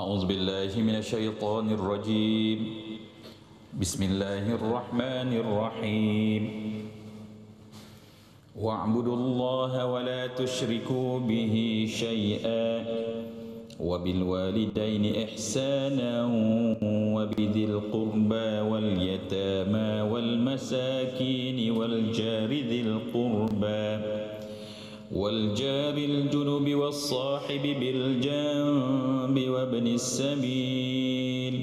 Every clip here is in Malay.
أعوذ بالله من الشيطان الرجيم بسم الله الرحمن الرحيم واعبدوا الله ولا تشركوا به شيئا وبالوالدين إحسانا وبذي القربى واليتامى والمساكين والجار ذي القربى والجار الجنب والصاحب بالجنب وابن السبيل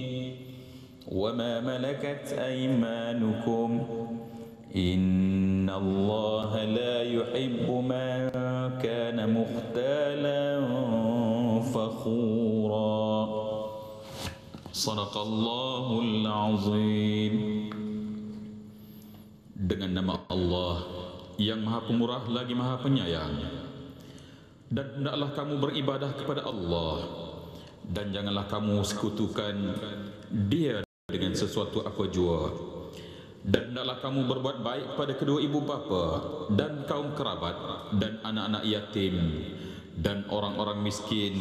وما ملكت أيمانكم إن الله لا يحب من كان مختالا فخورا صدق الله العظيم. Dengan nama Allah yang Maha Pemurah lagi Maha Penyayang. Dan hendaklah kamu beribadah kepada Allah, dan janganlah kamu sekutukan Dia dengan sesuatu apa jua. Dan hendaklah kamu berbuat baik kepada kedua ibu bapa dan kaum kerabat dan anak-anak yatim dan orang-orang miskin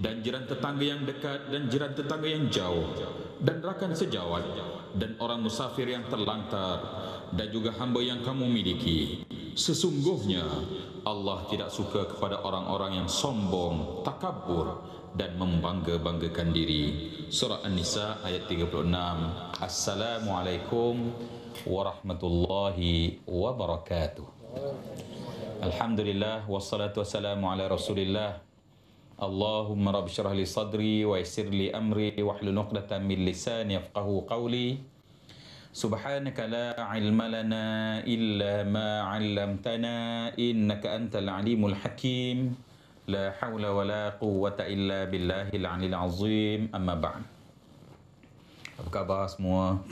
dan jiran tetangga yang dekat dan jiran tetangga yang jauh dan rakan sejawat dan orang musafir yang terlantar dan juga hamba yang kamu miliki. Sesungguhnya Allah tidak suka kepada orang-orang yang sombong, takabur dan membangga-banggakan diri. Surah An-Nisa ayat 36. Assalamualaikum warahmatullahi wabarakatuh. Alhamdulillah wassalatu wassalamu ala Rasulillah. Allahumma rabbi syrah li sadri wa yassir li amri wahlul 'uqdatam min lisani yafqahu qawli. Subhanaka la ilma lana illa ma 'allamtana innaka antal alimul hakim. La haula wa la quwwata illa billahil 'aliyil 'azim. Amma ba'd. Apa khabar semua?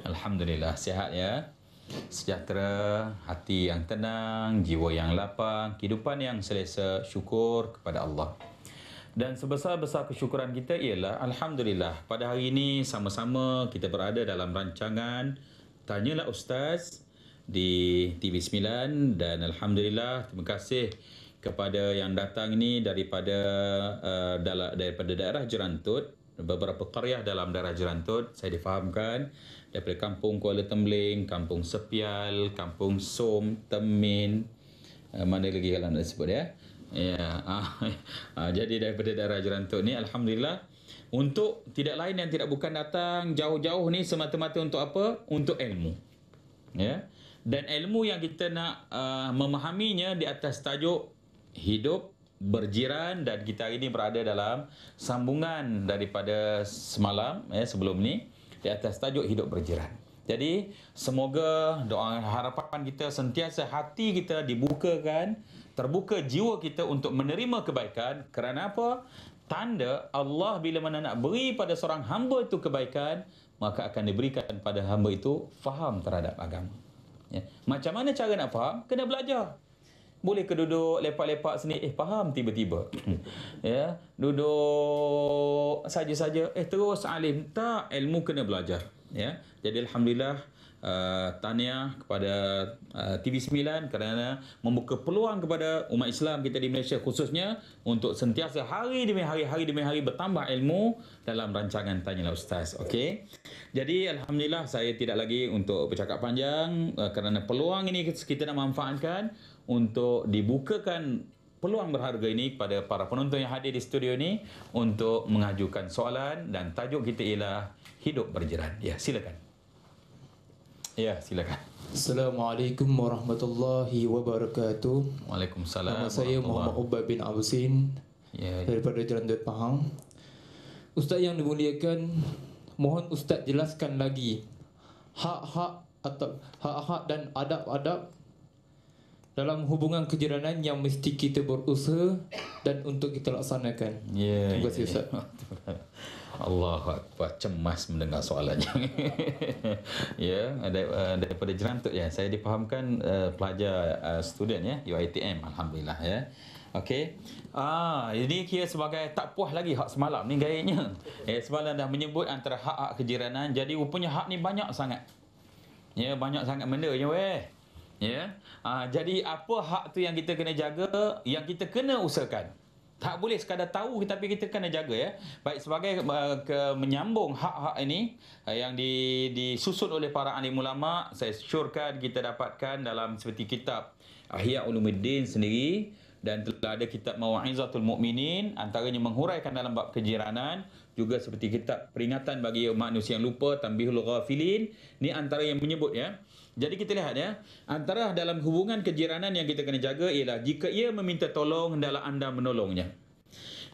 Alhamdulillah, sihat ya. Sejahtera, hati yang tenang, jiwa yang lapang, kehidupan yang selesa, syukur kepada Allah. Dan sebesar-besar kesyukuran kita ialah alhamdulillah, pada hari ini sama-sama kita berada dalam rancangan Tanyalah Ustaz di TV9, dan alhamdulillah terima kasih kepada yang datang ini daripada daerah Jerantut, beberapa qaryah dalam daerah Jerantut. Saya difahamkan daripada Kampung Kuala Tembling, Kampung Sepial, Kampung Som, Temin, mana lagi kalau nak sebut ya. Ya, jadi daripada daerah Jerantut ni alhamdulillah, untuk tidak lain dan tidak bukan datang jauh-jauh ni semata-mata untuk apa? Untuk ilmu. Ya. Dan ilmu yang kita nak memahaminya di atas tajuk hidup berjiran, dan kita hari ini berada dalam sambungan daripada semalam sebelum ni di atas tajuk hidup berjiran. Jadi semoga doa harapan kita sentiasa hati kita dibukakan, terbuka jiwa kita untuk menerima kebaikan. Kerana apa? Tanda Allah bila mana nak beri pada seorang hamba itu kebaikan, maka akan diberikan pada hamba itu faham terhadap agama. Ya. Macam mana cara nak faham? Kena belajar. Boleh ke duduk lepak-lepak sini, faham tiba-tiba. Ya, duduk saja-saja, terus alim. Tak, ilmu kena belajar. Ya. Jadi alhamdulillah, tahniah kepada TV9 kerana membuka peluang kepada umat Islam kita di Malaysia khususnya untuk sentiasa hari demi hari bertambah ilmu dalam rancangan Tanyalah Ustaz. Okey. Jadi alhamdulillah, saya tidak lagi untuk bercakap panjang kerana peluang ini kita nak manfaatkan untuk dibukakan peluang berharga ini kepada para penonton yang hadir di studio ini untuk mengajukan soalan, dan tajuk kita ialah hidup berjiran. Ya, silakan. Ya, silakan. Assalamualaikum warahmatullahi wabarakatuh. Waalaikumsalam. Nama saya Muhammad Ubay bin Abusin, daripada Jerantut Pahang. Ustaz yang dimuliakan, mohon Ustaz jelaskan lagi hak-hak atau hak-hak dan adab-adab dalam hubungan kejiranan yang mesti kita berusaha dan untuk kita laksanakan. Terima kasih Ustaz. Allahu Akbar, cemas mendengar soalannya. Ya, daripada Jerantut ya. Saya difahamkan pelajar student ya, UiTM, alhamdulillah ya. Okey. Ini kira sebagai tak puas lagi hak semalam ni gayanya. Semalam dah menyebut antara hak-hak kejiranan, jadi rupanya hak ni banyak sangat. Ya, banyak sangat benda je weh. Ya. Jadi apa hak tu yang kita kena jaga, yang kita kena usahakan. Tak boleh sekadar tahu, tapi kita kena jaga ya. Baik, sebagai menyambung hak-hak ini yang disusun oleh para alim ulama, saya syorkan kita dapatkan dalam seperti kitab Ihya Ulumuddin sendiri, dan telah ada kitab Mau'izatul Mukminin, antaranya menghuraikan dalam bab kejiranan, juga seperti kitab peringatan bagi manusia yang lupa, Tanbihul Ghafilin. Ni antara yang menyebut ya. Jadi kita lihat ya, antara dalam hubungan kejiranan yang kita kena jaga ialah jika ia meminta tolong, hendaklah anda menolongnya.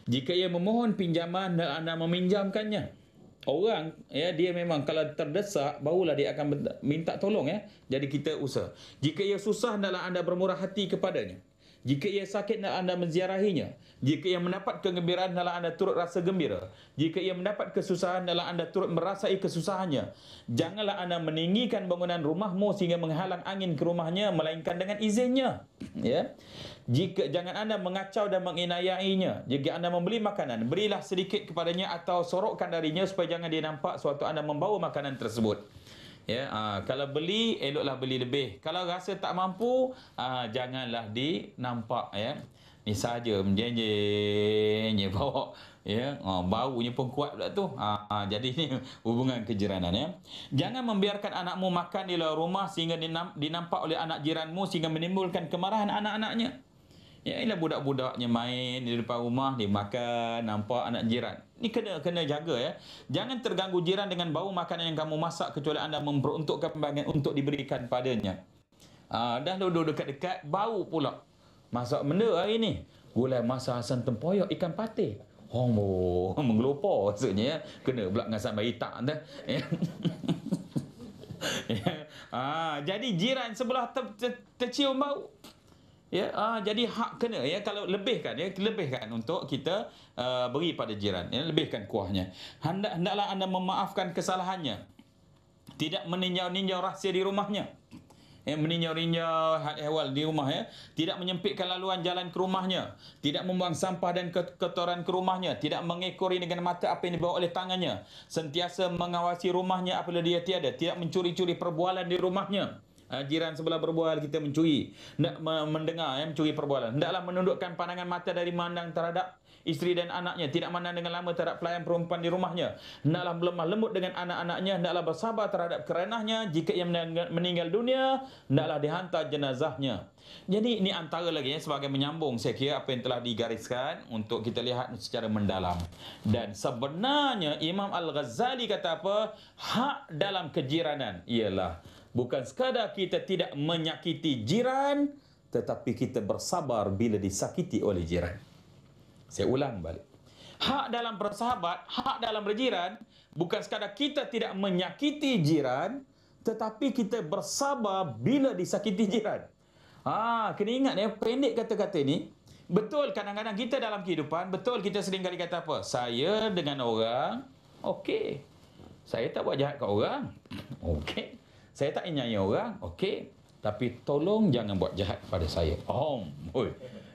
Jika ia memohon pinjaman, hendaklah anda meminjamkannya. Orang ya, dia memang kalau terdesak barulah dia akan minta tolong ya. Jadi kita usaha. Jika ia susah, hendaklah anda bermurah hati kepadanya. Jika ia sakit, hendaklah anda menziarahinya. Jika ia mendapat kegembiraan, hendaklah anda turut rasa gembira. Jika ia mendapat kesusahan, hendaklah anda turut merasai kesusahannya. Janganlah anda meninggikan bangunan rumahmu sehingga menghalang angin ke rumahnya, melainkan dengan izinnya. Ya. Jika jangan anda mengacau dan menginayainya. Jika anda membeli makanan, berilah sedikit kepadanya atau sorokkan darinya supaya jangan dia nampak suatu anda membawa makanan tersebut. Ya, kalau beli, eloklah beli lebih. Kalau rasa tak mampu, janganlah dinampak ya. Ni saja menjenjenya bawa ya, baunya pun kuat pula tu. Jadi ni hubungan kejiranan ya. Jangan membiarkan anakmu makan di luar rumah sehingga dinampak oleh anak jiranmu sehingga menimbulkan kemarahan anak-anaknya. Ya, ialah budak-budaknya main di depan rumah, dia makan, nampak anak jiran. Ni kena jaga ya. Jangan terganggu jiran dengan bau makanan yang kamu masak kecuali anda memperuntukkan bagian untuk diberikan padanya. Dah duduk dekat-dekat, bau pula. Masak benda hari ni. Gulai masak asam tempoyak ikan patih. Menggelopor maksudnya ya. Kena pula dengan sambal hitam dah. Jadi jiran sebelah tercium bau. Ya, jadi hak kena ya, kalau lebihkan ya, lebihkan untuk kita beri pada jiran ya, lebihkan kuahnya. Hendaklah anda memaafkan kesalahannya. Tidak meninjau-ninjau rahsia di rumahnya. Ya, meninjau-ninjau hal ehwal di rumah ya. Tidak menyempitkan laluan jalan ke rumahnya. Tidak membuang sampah dan kotoran ke rumahnya. Tidak mengekori dengan mata apa yang dibawa oleh tangannya. Sentiasa mengawasi rumahnya apabila dia tiada. Tidak mencuri-curi perbualan di rumahnya. Jiran sebelah berbual, kita mencuri. Hendak mendengar mencuri perbualan. Hendaklah menundukkan pandangan mata dari mandang terhadap isteri dan anaknya. Tidak mandang dengan lama terhadap pelayan perempuan di rumahnya. Hendaklah lemah lembut dengan anak-anaknya. Hendaklah bersabar terhadap kerenahnya. Jika ia meninggal dunia, hendaklah dihantar jenazahnya. Jadi ini antara lagi sebagai menyambung saya kira apa yang telah digariskan untuk kita lihat secara mendalam. Dan sebenarnya Imam Al-Ghazali kata apa? Hak dalam kejiranan ialah bukan sekadar kita tidak menyakiti jiran, tetapi kita bersabar bila disakiti oleh jiran. Saya ulang balik. Hak dalam bersahabat, hak dalam berjiran, bukan sekadar kita tidak menyakiti jiran, tetapi kita bersabar bila disakiti jiran. Kena ingat ya, pendek kata-kata ni. Betul kadang-kadang kita dalam kehidupan, betul kita sering kali kata apa? Saya dengan orang, okey. Saya tak buat jahat kat orang. Okey. Saya tak nyai orang, okey. Tapi tolong jangan buat jahat pada saya.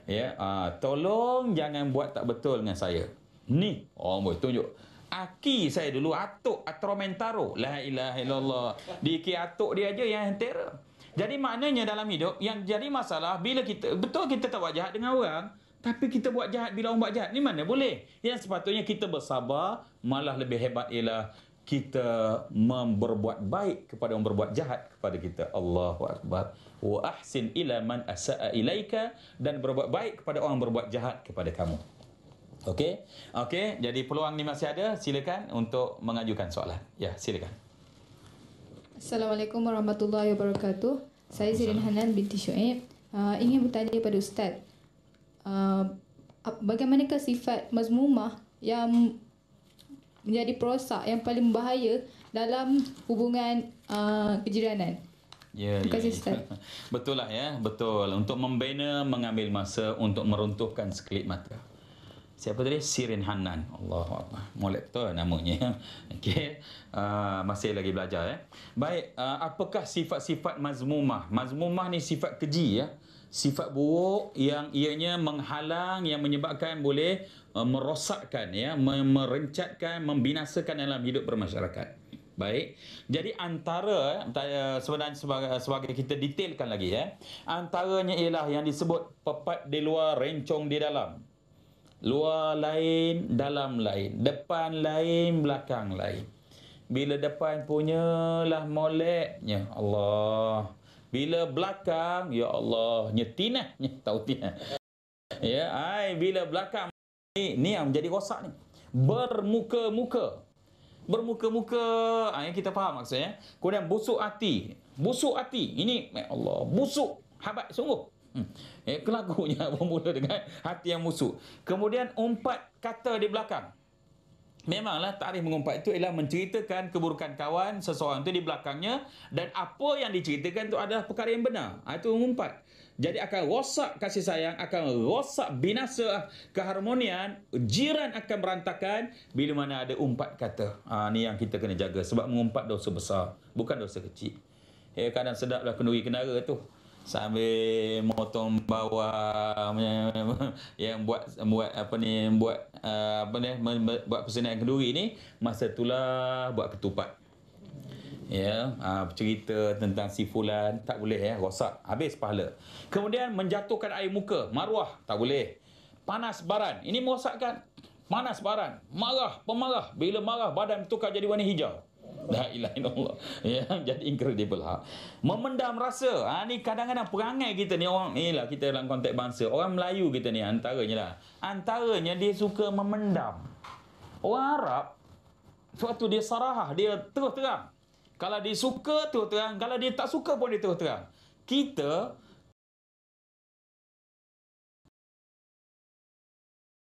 Ya, tolong jangan buat tak betul dengan saya. Ni, tunjuk. Aki saya dulu atuk Atromentaro. La ilaha illallah. Di atuk dia aja yang terror. Jadi maknanya dalam hidup yang jadi masalah bila kita betul kita tak buat jahat dengan orang, tapi kita buat jahat bila orang buat jahat. Ni mana boleh? Yang sepatutnya kita bersabar, malah lebih hebat ialah kita berbuat baik kepada orang berbuat jahat kepada kita. Allahu Akbar. Wa ahsin ila man asa'a ilaika, dan berbuat baik kepada orang berbuat jahat kepada kamu. Okey? Okey, jadi peluang ni masih ada. Silakan untuk mengajukan soalan. Ya, silakan. Assalamualaikum warahmatullahi wabarakatuh. Saya Zirin Hanan binti Syuib. Ingin bertanya pada Ustaz. Bagaimanakah sifat mazmumah yang menjadi perosak yang paling bahaya dalam hubungan kejiranan? Terima kasih Ustaz. Betul lah ya, betul. Untuk membina, mengambil masa untuk meruntuhkan sekelip mata. Siapa tadi? Zirin Hanan. Allahuakbar. Molek betul namanya. Okey. Masih lagi belajar ya. Baik, apakah sifat-sifat mazmumah? Mazmumah ni sifat keji ya. Sifat buruk yang ianya menghalang, yang menyebabkan boleh merosakkan ya, merencatkan, membinasakan dalam hidup bermasyarakat. Baik. Jadi antara sebenarnya sebagai kita detailkan lagi ya. Antaranya ialah yang disebut pepat di luar, rencong di dalam. luar lain, dalam lain, depan lain, belakang lain. Bila depan punya lah moleknya, Allah. Bila belakang, ya Allah, nyetinahnya, tahu tidak? Ya, bila belakang ni yang menjadi rosak ni. Bermuka-muka. Bermuka-muka, yang kita faham maksudnya. Kemudian busuk hati. Busuk hati. Ini, ya Allah, busuk. Habat sungguh. Kelakunya bermula dengan hati yang busuk. Kemudian umpat kata di belakang. Memanglah takrif mengumpat itu ialah menceritakan keburukan kawan seseorang itu di belakangnya, dan apa yang diceritakan itu adalah perkara yang benar. Itu mengumpat. Jadi akan rosak kasih sayang, akan rosak binasa keharmonian, jiran akan berantakan bila mana ada umpat kata. Ni yang kita kena jaga, sebab mengumpat dosa besar, bukan dosa kecil. Kadang sedaplah kenduri kenara tu. Sambil motong bawah yang buat persediaan kenduri ni, masa itulah buat ketupat. Cerita tentang si fulan tak boleh, rosak, habis pahala. Kemudian menjatuhkan air muka, maruah, tak boleh. Panas baran, ini merosakkan. Panas baran, marah, pemarah, bila marah badan bertukar jadi warna hijau. La ilaha illallah. Jadi incredible. Memendam rasa. Ni kadang-kadang perangai kita ni orang, inilah kita dalam konteks bangsa. Orang Melayu kita ni antaranya dia suka memendam. Orang Arab, suatu dia sarahah, dia terus terang. Kalau dia suka, terus terang. Kalau dia tak suka pun dia terus terang. Kita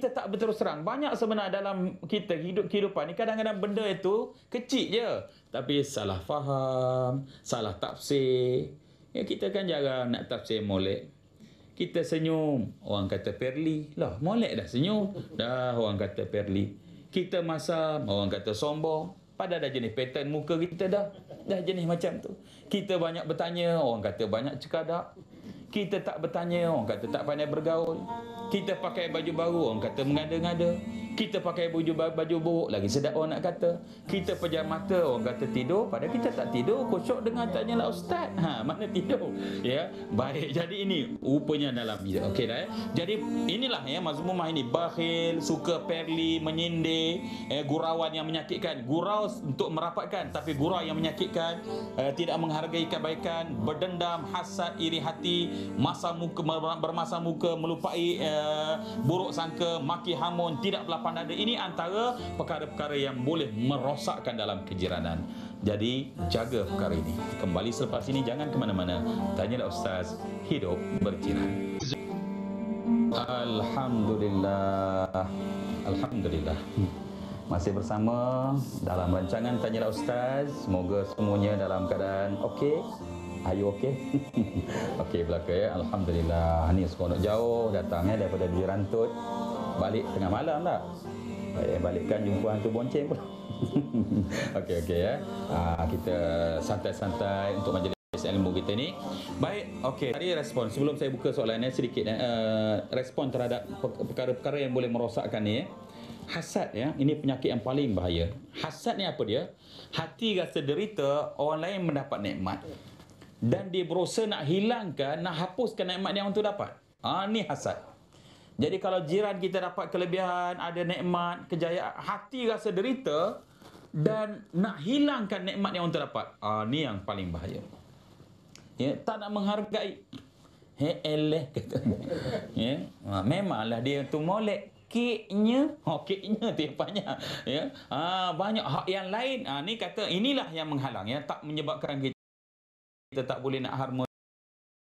tak berterus terang. Banyak sebenarnya dalam kita kehidupan ni, kadang-kadang benda itu kecil je, tapi salah faham, salah tafsir. Kita kan jarang nak tafsir molek. Kita senyum, orang kata perli. Lah, molek dah senyum, dah orang kata perli. Kita masam, orang kata sombong. Padahal dah jenis pattern muka kita dah jenis macam tu. Kita banyak bertanya, orang kata banyak cekadak. Kita tak bertanya, orang kata tak pandai bergaul. Kita pakai baju baru, orang kata mengada-ngada. Kita pakai baju buruk, lagi sedap orang nak kata. Kita pejam mata, orang kata tidur, padahal kita tak tidur. Khusyuk dengar tanyalah ustaz. Mana tidur? Baik. Jadi ini rupanya dalam hidup. Okey dah. Jadi inilah mazmumah ini, bakhil, suka perli, menyindir, gurauan yang menyakitkan. Gurau untuk merapatkan, tapi gurau yang menyakitkan, tidak menghargai kebaikan, berdendam, hasad, iri hati, bermasa muka, melupai buruk sangka, maki hamun, tidak berlapan dada. Ini antara perkara-perkara yang boleh merosakkan dalam kejiranan. Jadi jaga perkara ini. Kembali selepas ini, jangan ke mana-mana. Tanyalah Ustaz, hidup berjiran. Alhamdulillah. Alhamdulillah. Masih bersama dalam rancangan Tanyalah Ustaz. Semoga semuanya dalam keadaan okey. Are you okay? Okey, belaka Alhamdulillah. Ni seronok jauh datang daripada Dirantut. Balik tengah malam tak? Balikkan jumpa hantu bonceng pula. Okey kita santai-santai untuk majlis ilmu kita ni. Baik, okey. Tadi respon sebelum saya buka soalannya sedikit respon terhadap perkara-perkara yang boleh merosakkan ni. Hasad ini penyakit yang paling bahaya. Hasad ni apa dia? Hati rasa derita orang lain mendapat nikmat, dan dia berusaha nak hilangkan, nak hapuskan nikmat yang orang tu dapat. Ni hasad. Jadi kalau jiran kita dapat kelebihan, ada nikmat, kejayaan, hati rasa derita dan nak hilangkan nikmat yang orang tu dapat. Ni yang paling bahaya. Tak nak menghargai. Kata. Memanglah dia tu molek. Keknya tu yang banyak. Banyak hak yang lain. Ni kata inilah yang menghalang, tak menyebabkan kita tak boleh nak harmoni.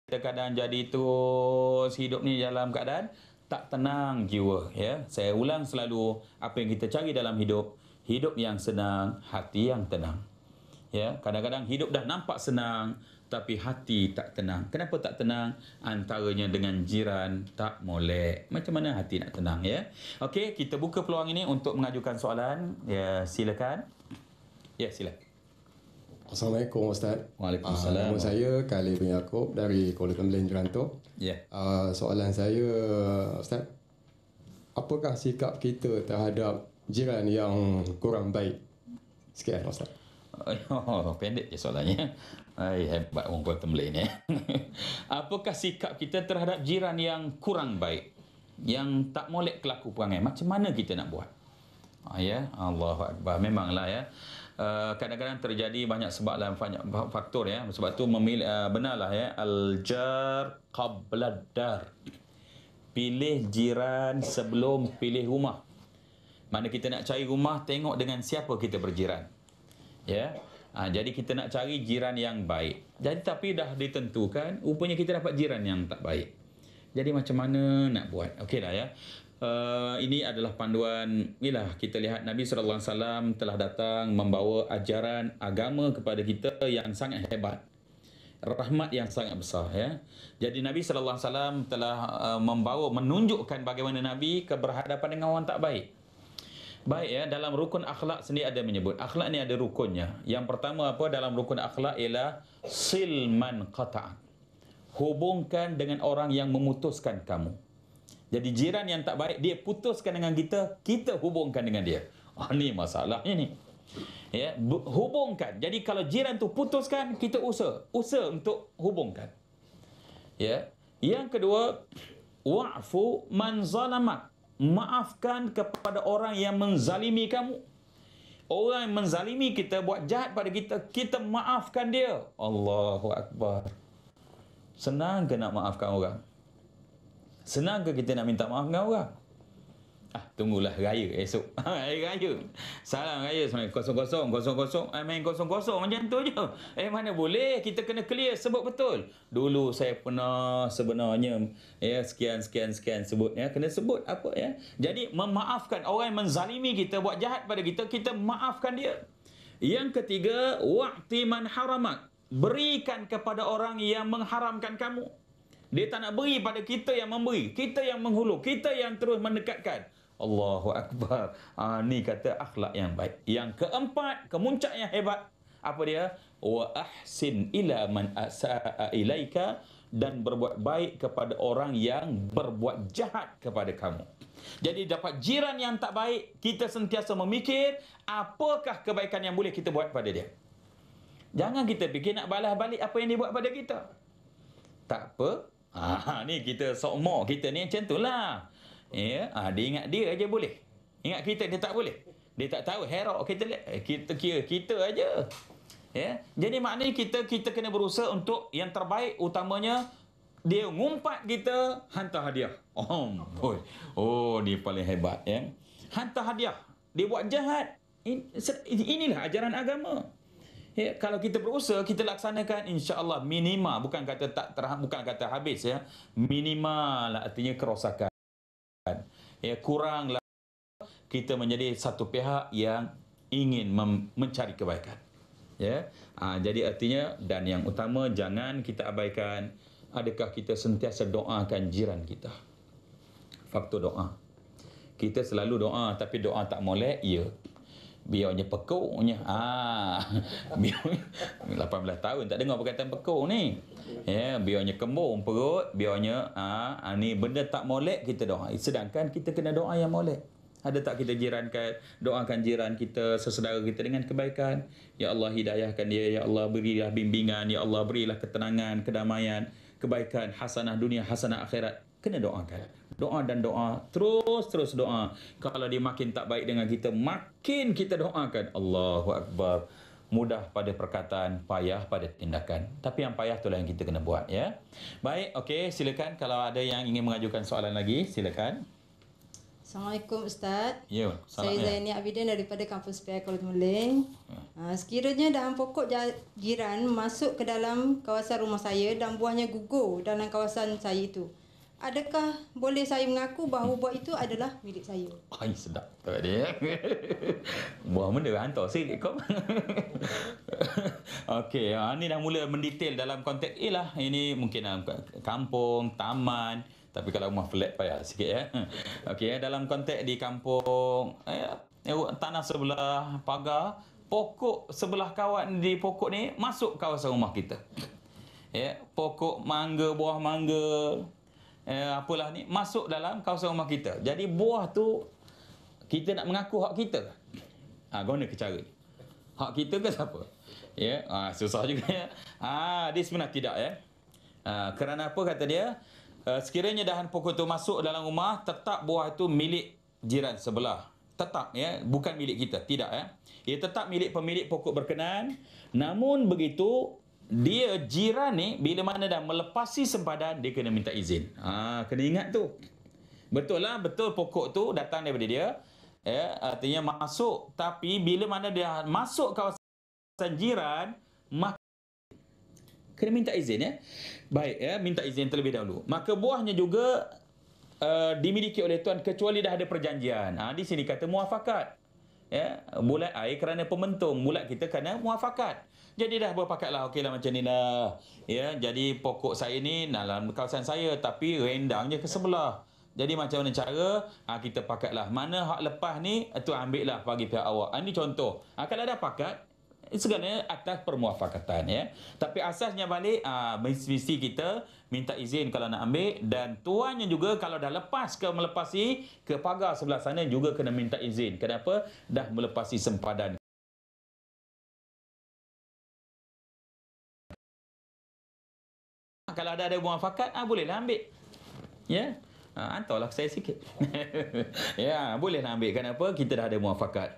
Kita kadang jadi terus hidup ni dalam keadaan tak tenang jiwa. Saya ulang selalu, apa yang kita cari dalam hidup yang senang, hati yang tenang. Kadang-kadang hidup dah nampak senang, tapi hati tak tenang. Kenapa tak tenang? Antaranya dengan jiran tak molek. Macam mana hati nak tenang? Okey, kita buka peluang ini untuk mengajukan soalan. Silakan. Silakan. Assalamualaikum Ustaz. Waalaikumsalam. Nama saya Khalid bin Yaakob dari Kuala Tembeling, Jerantuk. Soalan saya, Ustaz, apakah sikap kita terhadap jiran yang kurang baik? Sekian Ustaz. Pendek je soalannya. Hebat orang Kuala Tembeling ni. Apakah sikap kita terhadap jiran yang kurang baik? yang tak molek kelaku perangai. Macam mana kita nak buat? Ya, Allahu Akbar. Memanglah ya. Kadang-kadang terjadi banyak sebab dan banyak faktor ya. Sebab tu benarlah ya, al-jar qabla dar. Pilih jiran sebelum pilih rumah. Mana kita nak cari rumah, tengok dengan siapa kita berjiran. Ya. Jadi kita nak cari jiran yang baik. Jadi tapi dah ditentukan, rupanya kita dapat jiran yang tak baik. Jadi macam mana nak buat? Okeylah ya. Ini adalah panduan. Inilah kita lihat Nabi SAW telah datang membawa ajaran agama kepada kita yang sangat hebat, rahmat yang sangat besar ya. Jadi Nabi SAW telah menunjukkan bagaimana Nabi berhadapan dengan orang tak baik. Baik ya, dalam rukun akhlak sendiri ada menyebut. Akhlak ni ada rukunnya. Yang pertama apa dalam rukun akhlak ialah silman qata'ak. Hubungkan dengan orang yang memutuskan kamu. Jadi jiran yang tak baik, dia putuskan dengan kita, kita hubungkan dengan dia. Ni masalahnya ni. Ya, hubungkan. Jadi kalau jiran tu putuskan, kita usaha untuk hubungkan. Ya. Yang kedua, wa'fu man zalamak. Maafkan kepada orang yang menzalimi kamu. Orang yang menzalimi kita, buat jahat pada kita, kita maafkan dia. Allahu Akbar. Senang ke nak maafkan orang? Senang ke kita nak minta maaf dengan orang? Tunggulah raya esok. Hari raya. Salam raya kosong-kosong. Main kosong-kosong macam tu je. Mana boleh. Kita kena clear, sebut betul. Dulu saya pernah sebenarnya ya sekian sebut ya. Kena sebut apa ya. Jadi memaafkan orang yang menzalimi kita, buat jahat pada kita, kita maafkan dia. Yang ketiga, wa'ti man haramak. Berikan kepada orang yang mengharamkan kamu. Dia tak nak beri pada kita yang memberi. Kita yang menghulu. Kita yang terus mendekatkan. Allahu Akbar. Ni kata akhlak yang baik. Yang keempat, kemuncak yang hebat. Apa dia? Wa ahsin ila man asa'a ilaika. Dan berbuat baik kepada orang yang berbuat jahat kepada kamu. Jadi dapat jiran yang tak baik, kita sentiasa memikir apakah kebaikan yang boleh kita buat pada dia. Jangan kita fikir nak balas balik apa yang dia buat pada kita. Tak apa. Ni kita sokmo, kita ni macam itulah. Ya, dia ingat dia aja boleh. Ingat kita dia tak boleh. Dia tak tahu herok kita kira kita aja. Ya. Jadi maknanya kita kena berusaha untuk yang terbaik, utamanya dia ngumpat kita, hantar hadiah. Dia paling hebat ya. Hantar hadiah. Dia buat jahat. Inilah ajaran agama. Ya, kalau kita berusaha, kita laksanakan, insya-Allah minima, bukan kata bukan kata habis ya. Minimal artinya kerosakan. Ya, kuranglah kita menjadi satu pihak yang ingin mencari kebaikan. Ya. Jadi artinya, dan yang utama jangan kita abaikan, adakah kita sentiasa doakan jiran kita. Faktor doa. Kita selalu doa, tapi doa tak molek, ya. Biarnya pekuknya. 18 tahun tak dengar perkataan pekuk ni. Ya, biarnya kembung perut, biarnya ni benda tak molek, kita doa. Sedangkan kita kena doa yang molek. Ada tak kita doakan jiran kita, sesaudara kita dengan kebaikan? Ya Allah, hidayahkan dia. Ya Allah, berilah bimbingan. Ya Allah, berilah ketenangan, kedamaian, kebaikan, hasanah dunia, hasanah akhirat. Kena doakan. Doa dan doa. Terus doa. Kalau dia makin tak baik dengan kita, makin kita doakan. Allahu Akbar. Mudah pada perkataan, payah pada tindakan. Tapi yang payah itulah yang kita kena buat ya. Baik, okey, silakan kalau ada yang ingin mengajukan soalan lagi, silakan. Assalamualaikum Ustaz. Ya, saya Zaini Abidin daripada Kampus PI Kuala Temeling. Sekiranya dahan pokok jiran masuk ke dalam kawasan rumah saya dan buahnya gugur dalam kawasan saya itu, adakah boleh saya mengaku bahawa buah itu adalah milik saya? Sedap tu dia. Buah benda hantar sikit kau. Okey, ni dah mula mendetail dalam konteks ini mungkin kampung, taman, tapi kalau rumah flat payah sikit ya. Okey, dalam konteks di kampung, tanah sebelah pagar, pokok sebelah kawan di pokok ni masuk kawasan rumah kita. Ya, pokok mangga, buah mangga, apalah ni masuk dalam kawasan rumah kita. Jadi buah tu kita nak mengaku hak kita. Guna ke cara ni? Hak kita ke siapa? Ya, susah juga ya. Dia sebenarnya tidak ya. Kerana apa kata dia? sekiranya dahan pokok itu masuk dalam rumah, tetap buah itu milik jiran sebelah. Tetap, ya, bukan milik kita, tidak, ya. Ia tetap milik pemilik pokok berkenaan. Namun begitu, dia jiran ni bila mana dah melepasi sempadan, dia kena minta izin. Kena ingat tu. Betul lah, betul pokok tu datang daripada dia. Ya, artinya masuk, tapi bila mana dia masuk kawasan jiran, maka kena minta izin, ya. Baik, ya, minta izin terlebih dahulu. Maka buahnya juga dimiliki oleh tuan kecuali dah ada perjanjian. Di sini kata muafakat. Ya, bulat air kerana pembentung, bulat kita kerana muafakat. Jadi dah berpakatlah, okeylah macam ni lah. Ya, jadi pokok saya ni dalam kawasan saya tapi rendangnya ke sebelah. Jadi macam mana cara? Kita pakatlah. Mana hak lepas ni, tu ambil lah bagi pihak awak. Ini contoh. Kalau ada pakat, segalanya atas permuafakatan, ya. Tapi asasnya balik, mesti kita minta izin kalau nak ambil. Dan tuannya juga kalau dah lepas ke melepasi ke pagar sebelah sana juga kena minta izin. Kenapa? Dah melepasi sempadan. Kalau ada muafakat, bolehlah ambil. Ya. Hantarlah saya sikit. Ya, bolehlah ambil. Kenapa? Kita dah ada muafakat.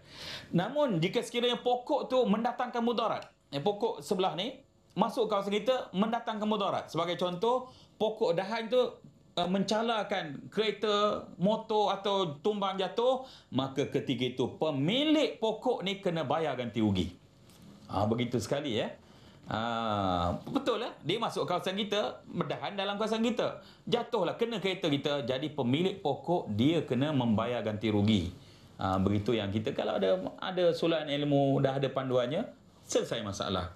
Namun, jika sekiranya pokok tu mendatangkan mudarat, pokok sebelah ni masuk kawasan kita mendatangkan mudarat. Sebagai contoh, pokok dahan tu mencalakan kereta, motor atau tumbang jatuh, maka ketika itu pemilik pokok ni kena bayar ganti rugi. Begitu sekali, ya. Betul lah, dia masuk kawasan kita, berdahan dalam kawasan kita, jatuhlah kena kereta kita, jadi pemilik pokok dia kena membayar ganti rugi. Begitu yang kita, kalau ada soalan ilmu, dah ada panduannya, selesai masalah.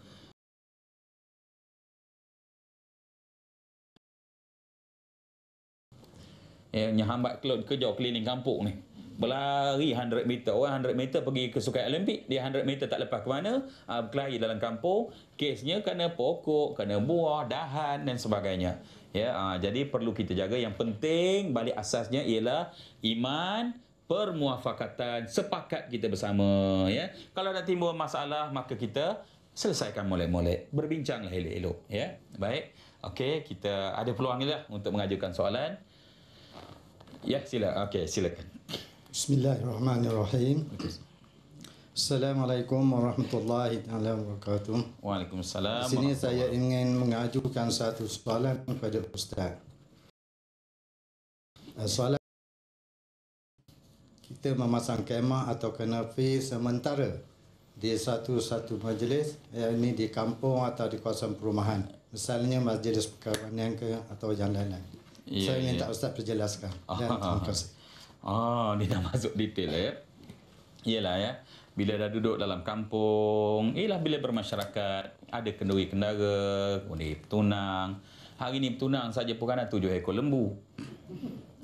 Yang hambat kerja keliling kampung ni, berlari 100 meter. Orang 100 meter pergi ke Sukan Olimpik, dia 100 meter tak lepas ke mana, berlari dalam kampung. Kesnya kerana pokok, kerana buah, dahan dan sebagainya. Ya, jadi perlu kita jaga. Yang penting balik asasnya ialah iman, permuafakatan, sepakat kita bersama, ya. Kalau ada timbul masalah, maka kita selesaikan molek-molek, berbincanglah elok-elok, ya. Baik. Okey, kita ada peluang ni lah untuk mengajukan soalan. Ya, sila. Okey, silakan. Bismillahirrahmanirrahim. Assalamualaikum warahmatullahi wabarakatuh. Waalaikumsalam. Di sini saya ingin mengajukan satu soalan kepada Ustaz. Soalan, kita memasang kemah atau kanapi sementara di satu majlis, ini di kampung atau di kawasan perumahan. Misalnya majlis perkahwinan ke atau yang lain-lain. Saya minta Ustaz perjelaskan. Dan terima kasih. Dia dah masuk detail, ya. Iyalah, ya. Bila dah duduk dalam kampung, bila bermasyarakat, ada kenduri kendara, kemudian bertunang. Hari ni bertunang saja pun kan 7 ekor lembu.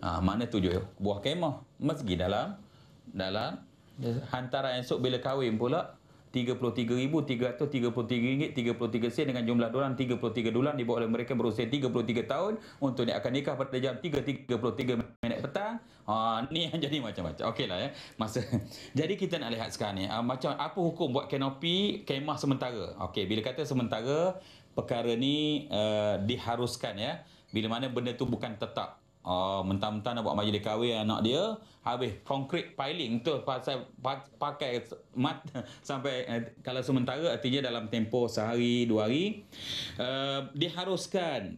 Mana 7 buah kemah? Mesti dalam hantaran esok bila kahwin pula, RM33,333 sen dengan jumlah dolar $33 dibawa oleh mereka berusia 33 tahun untuk dia akan nikah pada jam 3.33 petang. Ni yang jadi macam-macam. Okeylah, ya. Jadi kita nak lihat sekarang ni, macam apa hukum buat kanopi kemah sementara. Okey, bila kata sementara, perkara ni diharuskan, ya. Bila mana benda tu bukan tetap. Mentang-mentang nak buat majlis kahwin anak dia, habis konkret piling tu pasal pakai mat sampai kalau sementara artinya dalam tempoh sehari 2 hari, diharuskan,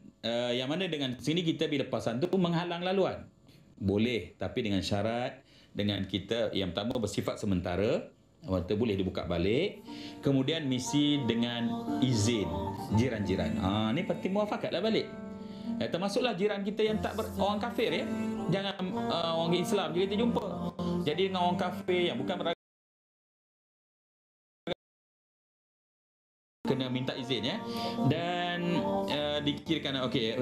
yang mana dengan sini kita bila pasan tu menghalang laluan boleh, tapi dengan syarat, dengan kita yang pertama bersifat sementara, waktu boleh dibuka balik, kemudian misi dengan izin jiran-jiran. Ni penting muafakatlah balik. Termasuklah jiran kita yang tak orang kafir, ya. Jangan orang Islam juga kita jumpa. Jadi dengan orang kafir yang bukan beragama kena minta izin, ya. Dan dikirakan okey,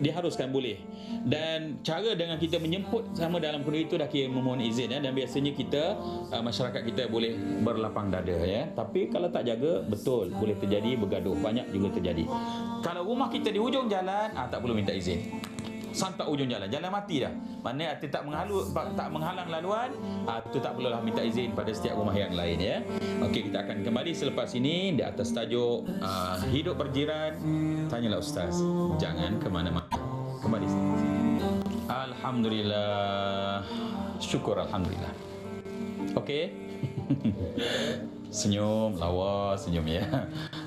diharuskan boleh. Dan cara dengan kita menjemput sama dalam kenduri itu dah kira memohon izin, ya. Dan biasanya kita masyarakat kita boleh berlapang dada, ya. Tapi kalau tak jaga, betul boleh terjadi bergaduh, banyak juga terjadi. Kalau rumah kita di hujung jalan, tak perlu minta izin. Sampai ujung jalan mati dah. Maknanya tak menghalang laluan, tu tak perlulah minta izin pada setiap rumah yang lain, ya. Okey, kita akan kembali selepas ini di atas tajuk hidup berjiran. Tanyalah Ustaz. Jangan ke mana-mana. Kembali. Alhamdulillah. Syukur alhamdulillah. Okey. Senyum, lawa, senyum ya.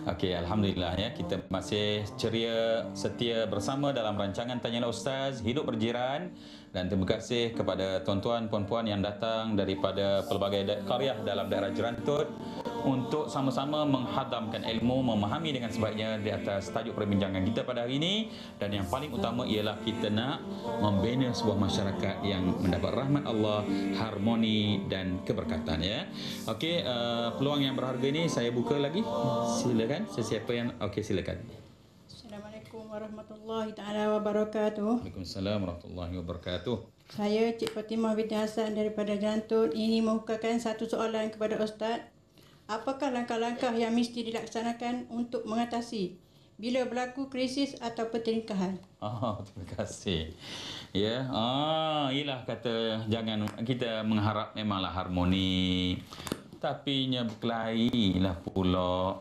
Okey, alhamdulillah ya. Kita masih ceria, setia bersama dalam rancangan Tanyalah Ustaz, Hidup Berjiran. Dan terima kasih kepada tuan-tuan, puan-puan yang datang daripada pelbagai qaryah dalam daerah Jerantut untuk sama-sama menghadamkan ilmu, memahami dengan sebaiknya di atas tajuk perbincangan kita pada hari ini. Dan yang paling utama ialah kita nak membina sebuah masyarakat yang mendapat rahmat Allah, harmoni dan keberkatan ya. Okey, peluang yang berharga ini saya buka lagi. Silakan, sesiapa yang okey silakan. Assalamualaikum warahmatullahi taala wabarakatuh. Waalaikumsalam warahmatullahi wabarakatuh. Saya Cik Fatimah binti Hasan daripada Jerantut. Ini membukakan satu soalan kepada Ustaz. Apakah langkah-langkah yang mesti dilaksanakan untuk mengatasi bila berlaku krisis atau pertelingkahan? Terima kasih. Ya, ialah kata jangan kita mengharap memanglah harmoni. Tapi nya berkelahi lah pula.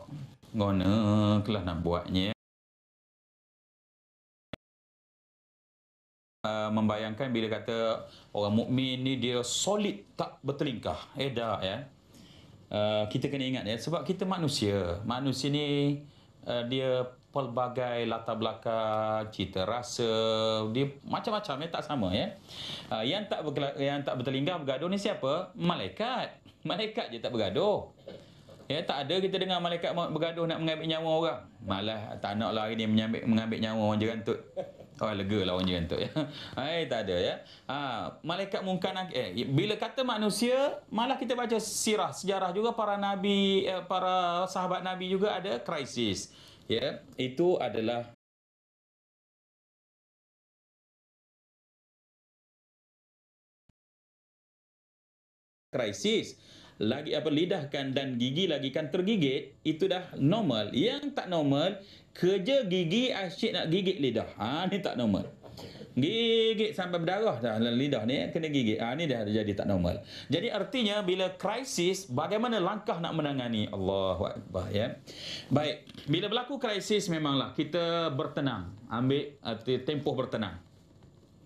Guna kelah nak buatnya. Membayangkan bila kata orang mukmin ni dia solid tak bertelingkah. Dah ya. Kita kena ingat ya, sebab kita manusia. Manusia ni dia pelbagai latar belakang, cita rasa, dia macam-macam ya, tak sama ya. Yang tak bertelingkah bergaduh ni siapa? Malaikat. Malaikat je tak bergaduh. Ya, tak ada kita dengar malaikat bergaduh nak mengambil nyawa orang. Malah tak nak lah ini mengambil nyawa orang Jerantut. Oh, lega lah orang Jerantut ya. Tak ada ya. Malaikat mungkar bila kata manusia, malah kita baca sirah, sejarah juga para nabi, para sahabat nabi juga ada krisis. Ya, itu adalah krisis. Lagi apa, lidah kan dan gigi lagi kan tergigit, itu dah normal. Yang tak normal, kerja gigi asyik nak gigit lidah. Ni tak normal. Gigit sampai berdarah dah lidah ni, kena gigit. Ni dah jadi tak normal. Jadi artinya bila krisis, bagaimana langkah nak menangani? Allahu Akbar ya. Baik, bila berlaku krisis memanglah kita bertenang, ambil tempoh bertenang.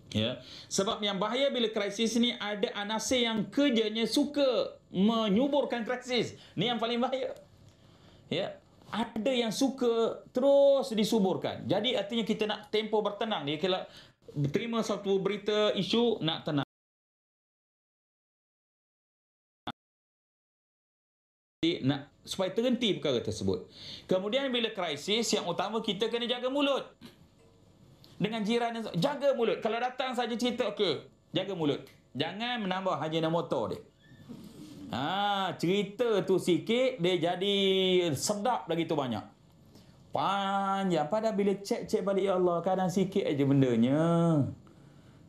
Ya, sebab yang bahaya bila krisis ni ada anasir yang kerjanya suka menyuburkan krisis. Ni yang paling bahaya. Ya, ada yang suka terus disuburkan. Jadi artinya kita nak tempoh bertenang. Dia kalau terima satu berita isu nak tenang. Nak supaya terhenti perkara tersebut. Kemudian bila krisis, yang utama kita kena jaga mulut. Dengan jiran, jaga mulut. Kalau datang saja cerita, okey, jaga mulut. Jangan menambah haja motor dia. Cerita tu sikit, dia jadi sedap lagi tu banyak. Panjang. Padahal bila cek balik, ya Allah, kadang sikit aja bendanya.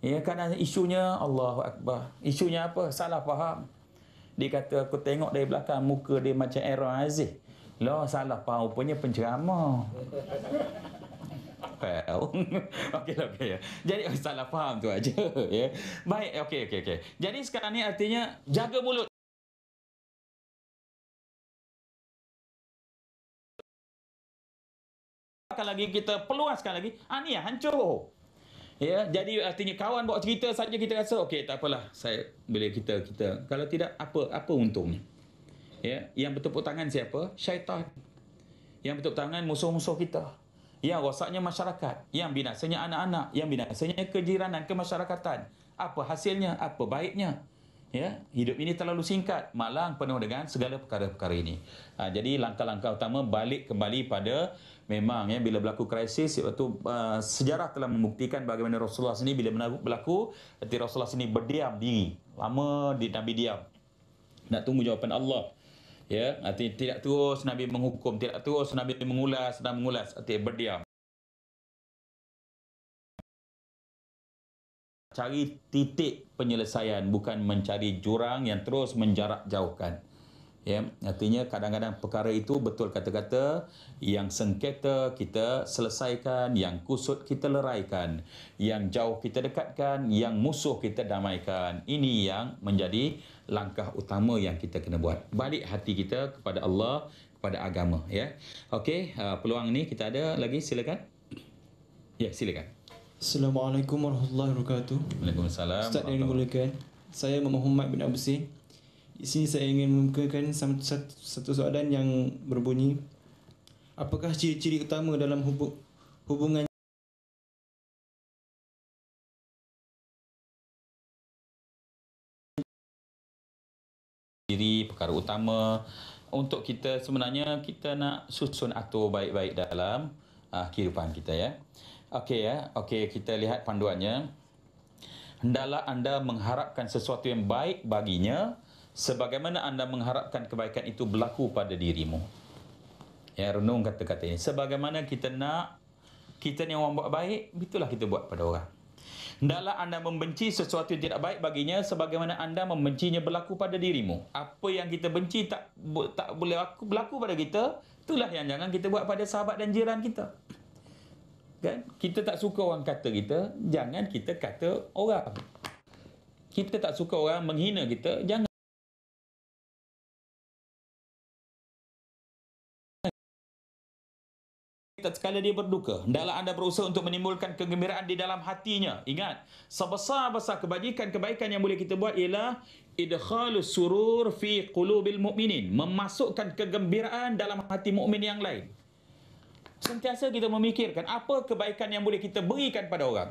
Ya, kadang isunya, Allahu Akbar. Isunya apa? Salah faham. Dia kata, aku tengok dari belakang, muka dia macam Aaron Aziz. Lah, salah faham, rupanya penceramah. Okey. Jadi salah faham tu aja ya. Baik, okey. Jadi sekarang ni artinya jaga mulut. Lagi kita peluaskan lagi, ni hancur. Ya, jadi artinya kawan bawa cerita saja kita rasa okey, tak apalah. Bila kita kalau tidak apa untungnya? Ya, yang bertepuk tangan siapa? Syaitan. Yang bertepuk tangan musuh-musuh kita. Yang rosaknya masyarakat, yang binasanya anak-anak, yang binasanya kejiranan, kemasyarakatan. Apa hasilnya? Apa baiknya? Ya, hidup ini terlalu singkat, malang penuh dengan segala perkara-perkara ini. Jadi langkah-langkah utama balik kembali pada memang ya, bila berlaku krisis, iaitu sejarah telah membuktikan bagaimana Rasulullah sendiri bila berlaku, Rasulullah sendiri berdiam diri. Lama Nabi diam. Nak tunggu jawapan Allah. Ya, artinya tidak terus Nabi menghukum, tidak terus Nabi mengulas, artinya berdiam. Cari titik penyelesaian, bukan mencari jurang yang terus menjarak jauhkan. Ya, artinya kadang-kadang perkara itu betul kata-kata, yang sengketa kita selesaikan, yang kusut kita leraikan, yang jauh kita dekatkan, yang musuh kita damaikan. Ini yang menjadi langkah utama yang kita kena buat. Balik hati kita kepada Allah, kepada agama ya. Okey, peluang ni kita ada lagi, silakan. Ya, silakan. Assalamualaikum warahmatullahi wabarakatuh. Waalaikumsalam. Ustaz yang dimuliakan, saya Muhammad bin Abu Sin. Di sini saya ingin mengemukakan satu soalan yang berbunyi, apakah ciri-ciri utama dalam hubungan diri, perkara utama untuk kita sebenarnya kita nak susun atur baik-baik dalam kehidupan kita ya. Okey, kita lihat panduannya. Hendaklah anda mengharapkan sesuatu yang baik baginya sebagaimana anda mengharapkan kebaikan itu berlaku pada dirimu. Ya, renung kata-kata ini. Sebagaimana kita nak kita ni orang buat baik, itulah kita buat pada orang. Hendaklah anda membenci sesuatu yang tidak baik baginya sebagaimana anda membencinya berlaku pada dirimu. Apa yang kita benci tak boleh berlaku pada kita, itulah yang jangan kita buat pada sahabat dan jiran kita. Kan? Kita tak suka orang kata kita, jangan kita kata orang. Kita tak suka orang menghina kita, jangan sekala dia berduka. Hendaklah anda berusaha untuk menimbulkan kegembiraan di dalam hatinya. Ingat, sebesar-besar kebaikan yang boleh kita buat ialah idkhalus surur fi qulubil mu'minin, memasukkan kegembiraan dalam hati mukmin yang lain. Sentiasa kita memikirkan apa kebaikan yang boleh kita berikan pada orang.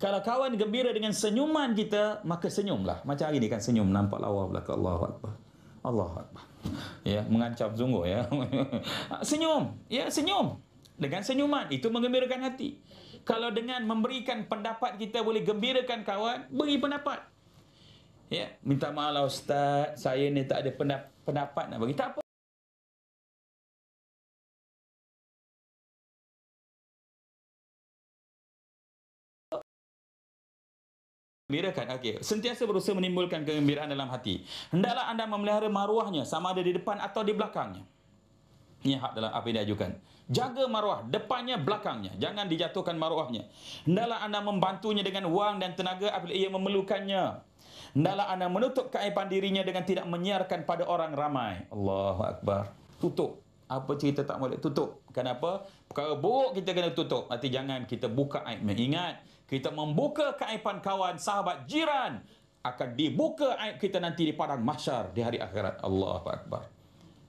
Kalau kawan gembira dengan senyuman kita, maka senyumlah. Macam hari ni kan senyum, nampak lawa belakang. Allahu Akbar. Allahu Akbar. Ya, mengancam sungguh ya. Senyum. Ya, senyum. Dengan senyuman, itu menggembirakan hati. Kalau dengan memberikan pendapat kita boleh gembirakan kawan, beri pendapat. Ya, minta maaf lah Ustaz, saya ni tak ada pendapat nak bagi. Tak apa. Gembirakan. Okey, sentiasa berusaha menimbulkan kegembiraan dalam hati. Hendaklah anda memelihara maruahnya sama ada di depan atau di belakangnya. Ini hak dalam apa yang diajukan. Jaga maruah depannya, belakangnya. Jangan dijatuhkan maruahnya. Hendaklah anda membantunya dengan wang dan tenaga apabila ia memerlukannya. Hendaklah anda menutup keaiban dirinya dengan tidak menyiarkan pada orang ramai. Allahu Akbar. Tutup. Apa cerita tak boleh? Tutup. Kenapa? Perkara buruk kita kena tutup. Arti jangan kita buka aibnya. Ingat, kita membuka keaiban kawan, sahabat, jiran, akan dibuka aib kita nanti di padang mahsyar di hari akhirat. Allahu Akbar.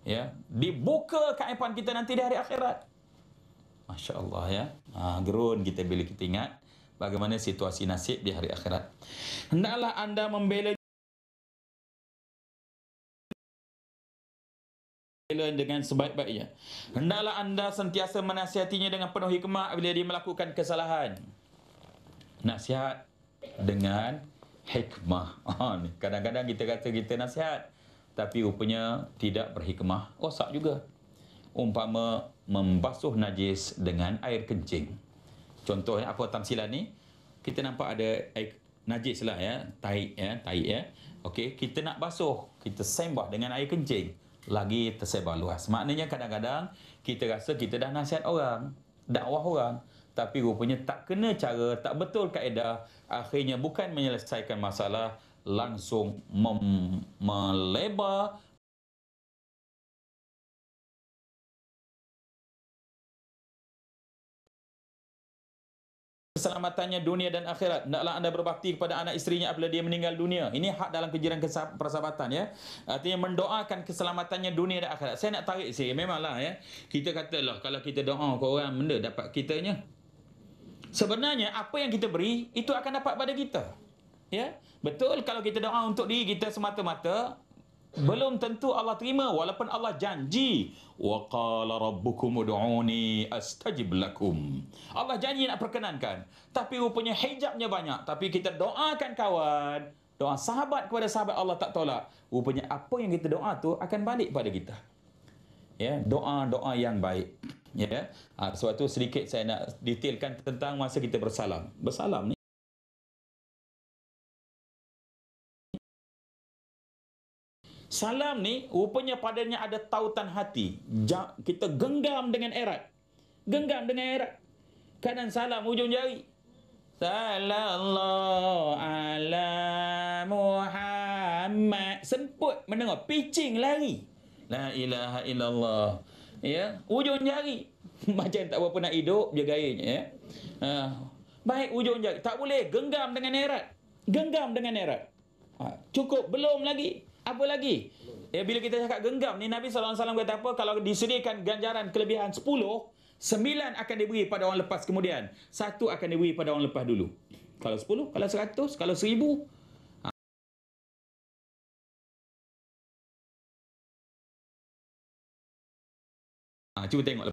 Ya, dibuka keaiban kita nanti di hari akhirat. Masya Allah ya. Gerun kita bila kita ingat bagaimana situasi nasib di hari akhirat. Hendaklah anda membela dengan sebaik-baiknya. Hendaklah anda sentiasa menasihatinya dengan penuh hikmah bila dia melakukan kesalahan. Nasihat dengan hikmah. Kadang-kadang kita kata kita nasihat, tapi rupanya tidak berhikmah. Rosak juga. Umpama membasuh najis dengan air kencing. Contoh apa tamsilan ni? Kita nampak ada air najis lah ya, taik ya. Okey, kita nak basuh, kita sembah dengan air kencing, lagi tersebar luas. Maknanya kadang-kadang kita rasa kita dah nasihat orang, dakwah orang, tapi rupanya tak kena cara, tak betul kaedah. Akhirnya bukan menyelesaikan masalah, langsung melebar. Keselamatannya dunia dan akhirat. Hendaklah anda berbakti kepada anak isterinya apabila dia meninggal dunia. Ini hak dalam kejiran persahabatan ya. Artinya mendoakan keselamatannya dunia dan akhirat. Saya nak tarik sikit. Memanglah ya. Kita katalah kalau kita doa ke orang, benda dapat kitanya. Sebenarnya apa yang kita beri itu akan dapat pada kita. Ya. Betul, kalau kita doa untuk diri kita semata-mata, belum tentu Allah terima walaupun Allah janji wa qala rabbukum ud'uni astajib lakum. Allah janji nak perkenankan, tapi rupanya hijabnya banyak. Tapi kita doakan kawan, doa sahabat kepada sahabat, Allah tak tolak. Rupanya apa yang kita doa tu akan balik pada kita. Ya, doa-doa yang baik. Ya. Sebab tu sedikit saya nak detailkan tentang masa kita bersalam. Bersalam ni salam ni rupanya padanya ada tautan hati. Kita genggam dengan erat. Genggam dengan erat. Kanan salam hujung jari. Sallallahu ala Muhammad. Semput mendengar. Pitching lari. La ilaha illallah. Ya, hujung jari. Macam tak berapa nak hidup je gayanya ya. Baik ujung jari. Tak boleh genggam dengan erat. Genggam dengan erat. Cukup, belum lagi. Apa lagi? Bila kita cakap genggam ni, Nabi SAW kata apa? Kalau disediakan ganjaran kelebihan 10, 9 akan diberi pada orang lepas kemudian. 1 akan diberi pada orang lepas dulu. Kalau 10, kalau 100, kalau 1000. Cuba tengok.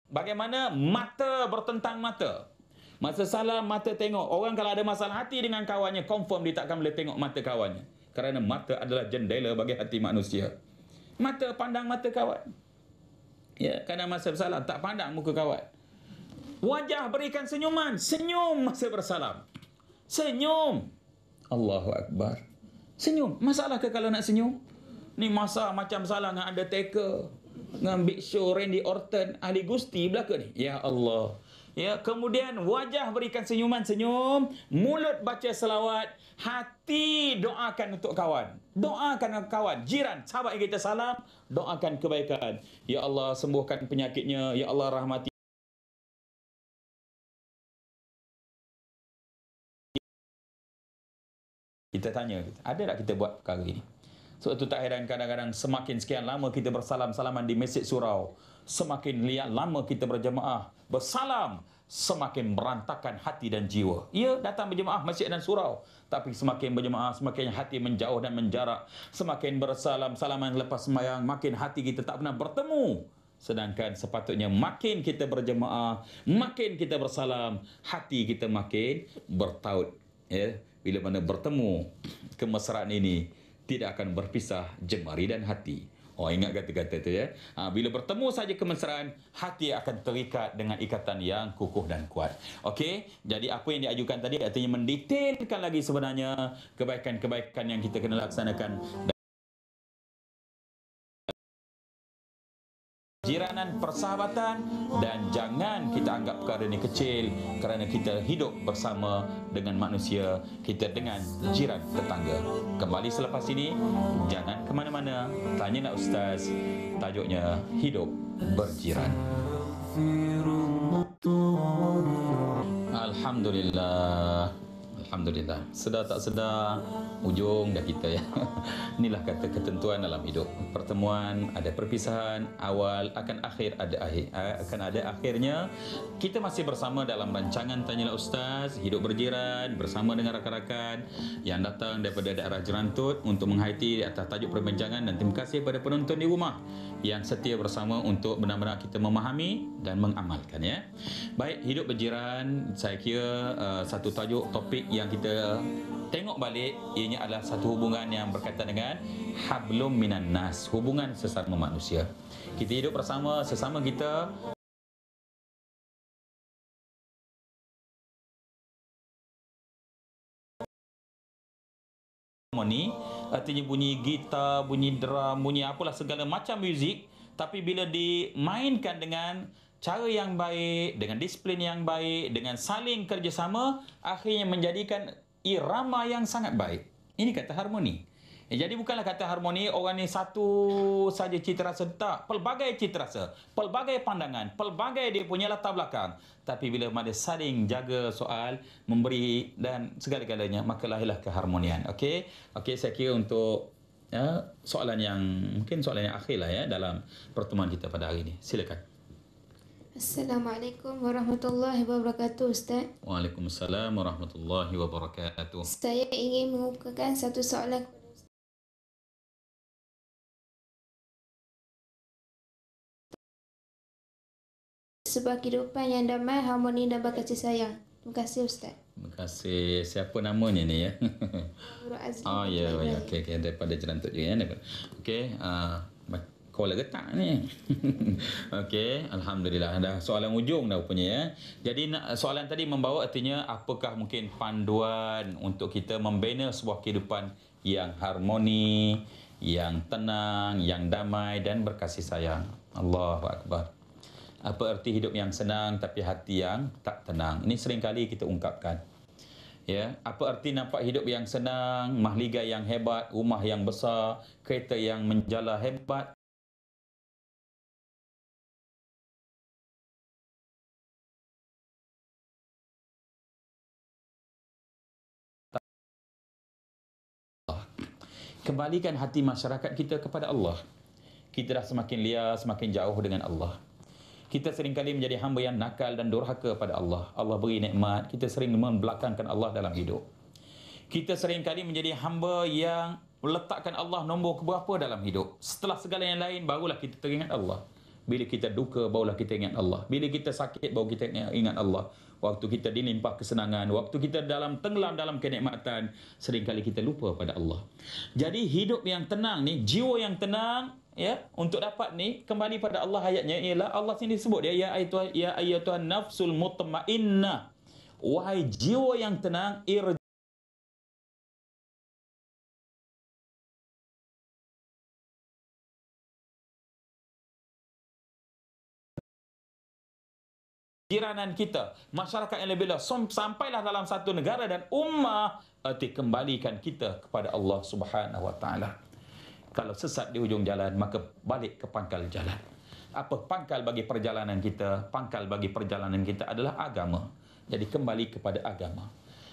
Bagaimana mata bertentang mata. Masa salam, mata tengok. Orang kalau ada masalah hati dengan kawannya, confirm dia takkan boleh tengok mata kawannya. Kerana mata adalah jendela bagi hati manusia. Mata pandang mata kawan. Ya, kerana masa bersalam, tak pandang muka kawan. Wajah berikan senyuman. Senyum masa bersalam. Senyum. Allahu Akbar. Senyum. Masalah ke kalau nak senyum? Ni masa macam salah dengan Undertaker, dengan Big Show, Randy Orton, ahli gusti belaka ni. Ya Allah. Ya, kemudian wajah berikan senyuman, senyum, mulut baca selawat, hati doakan untuk kawan. Doakan kawan, jiran, sahabat yang kita salam, doakan kebaikan. Ya Allah, sembuhkan penyakitnya. Ya Allah, rahmati. Kita tanya, ada tak kita buat perkara ini? Sebab itu tak heran kadang-kadang semakin sekian lama kita bersalam-salaman di Masjid Surau, semakin lama kita berjemaah bersalam, semakin berantakan hati dan jiwa. Ya, datang berjemaah masjid dan surau, tapi semakin berjemaah, semakin hati menjauh dan menjarak. Semakin bersalam-salaman lepas sembahyang, makin hati kita tak pernah bertemu. Sedangkan sepatutnya makin kita berjemaah, makin kita bersalam, hati kita makin bertaut. Ya, bila mana bertemu kemesraan ini, tidak akan berpisah jemari dan hati. Oh, ingat kata-kata tu ya. Bila bertemu saja kemesraan, hati akan terikat dengan ikatan yang kukuh dan kuat. Okey, jadi apa yang diajukan tadi artinya mendetailkan lagi sebenarnya kebaikan-kebaikan yang kita kena laksanakan. Jiranan, persahabatan, dan jangan kita anggap perkara ini kecil kerana kita hidup bersama dengan manusia kita, dengan jiran tetangga. Kembali selepas ini, jangan ke mana-mana. Tanya nak Ustaz, tajuknya Hidup Berjiran. Alhamdulillah. Alhamdulillah. Sedar tak sedar, ujung dah kita ya. Inilah kata ketentuan dalam hidup. Pertemuan, ada perpisahan, awal akan akhir, akan ada akhirnya. Kita masih bersama dalam rancangan Tanyalah Ustaz, Hidup Berjiran, bersama dengan rakan-rakan yang datang daripada daerah Jerantut untuk menghayati atas tajuk perbincangan, dan terima kasih kepada penonton di rumah yang setia bersama untuk benar-benar kita memahami dan mengamalkan ya. Baik, Hidup Berjiran, saya kira satu tajuk topik yang kita tengok balik, ianya adalah satu hubungan yang berkaitan dengan hablum minan nas, hubungan sesama manusia. Kita hidup bersama sesama kita. Harmoni artinya bunyi gitar, bunyi drum, bunyi apalah segala macam muzik, tapi bila dimainkan dengan cara yang baik, dengan disiplin yang baik, dengan saling kerjasama, akhirnya menjadikan irama yang sangat baik. Ini kata harmoni. Jadi bukanlah kata harmoni orang ni satu saja cita rasa, tak. Pelbagai cita rasa, pelbagai pandangan, pelbagai dia punya latar belakang. Tapi bila ada saling jaga soal, memberi dan segala-galanya, maka lahirlah keharmonian. Okey, saya kira untuk soalan yang mungkin soalan yang akhir lah ya dalam pertemuan kita pada hari ini. Silakan. Assalamualaikum warahmatullahi wabarakatuh, Ustaz. Waalaikumsalam warahmatullahi wabarakatuh. Saya ingin mengukakan satu soalan kepada Ustaz. Sebuah kehidupan yang damai, harmoni dan berkasih sayang. Terima kasih, Ustaz. Terima kasih. Siapa namanya ni ya? Nurul Azli. Oh ya, okey, daripada Jerantut juga ya. Okey, caller getak ni. Okey, alhamdulillah. Dah soalan ujung dah punya ya. Jadi soalan tadi membawa artinya apakah mungkin panduan untuk kita membina sebuah kehidupan yang harmoni, yang tenang, yang damai dan berkasih sayang. Allahu Akbar. Apa erti hidup yang senang tapi hati yang tak tenang? Ini seringkali kita ungkapkan. Ya, apa erti nampak hidup yang senang, mahligai yang hebat, rumah yang besar, kereta yang menjala hebat, Kembalikan hati masyarakat kita kepada Allah. Kita dah semakin liar, semakin jauh dengan Allah. Kita seringkali menjadi hamba yang nakal dan durhaka pada Allah. Allah beri nikmat, kita sering membelakangkan Allah dalam hidup. Kita seringkali menjadi hamba yang meletakkan Allah nombor keberapa dalam hidup. Setelah segala yang lain, barulah kita teringat Allah. Bila kita duka, barulah kita ingat Allah. Bila kita sakit, baru kita ingat Allah. Waktu kita dilimpah kesenangan, waktu kita tenggelam dalam kenikmatan, seringkali kita lupa pada Allah. Jadi hidup yang tenang ni, jiwa yang tenang, ya, untuk dapat ni kembali pada Allah, ayatnya ialah Allah sendiri sebut dia, ya ayyatuhan nafsul mutmainnah, wahai jiwa yang tenang, jiranan kita, masyarakat yang lebih luas, sampailah dalam satu negara dan ummah, kembalikan kita kepada Allah Subhanahu wa taala. Kalau sesat di hujung jalan, maka balik ke pangkal jalan. Apa pangkal bagi perjalanan kita? Pangkal bagi perjalanan kita adalah agama. Jadi kembali kepada agama.